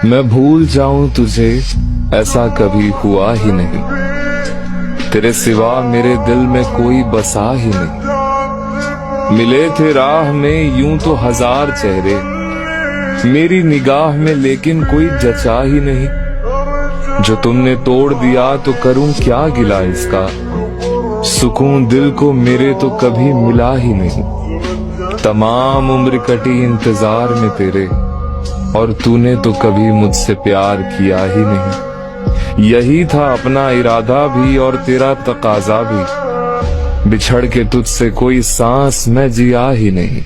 मैं भूल जाऊं तुझे ऐसा कभी हुआ ही नहीं। तेरे सिवा मेरे दिल में कोई बसा ही नहीं। मिले थे राह में यूं तो हजार चेहरे, मेरी निगाह में लेकिन कोई जचा ही नहीं। जो तुमने तोड़ दिया तो करूं क्या गिला इसका, सुकून दिल को मेरे तो कभी मिला ही नहीं। तमाम उम्र कटी इंतजार में तेरे, और तूने तो कभी मुझसे प्यार किया ही नहीं। यही था अपना इरादा भी और तेरा तकाजा भी, बिछड़ के तुझसे कोई सांस मैं जिया ही नहीं।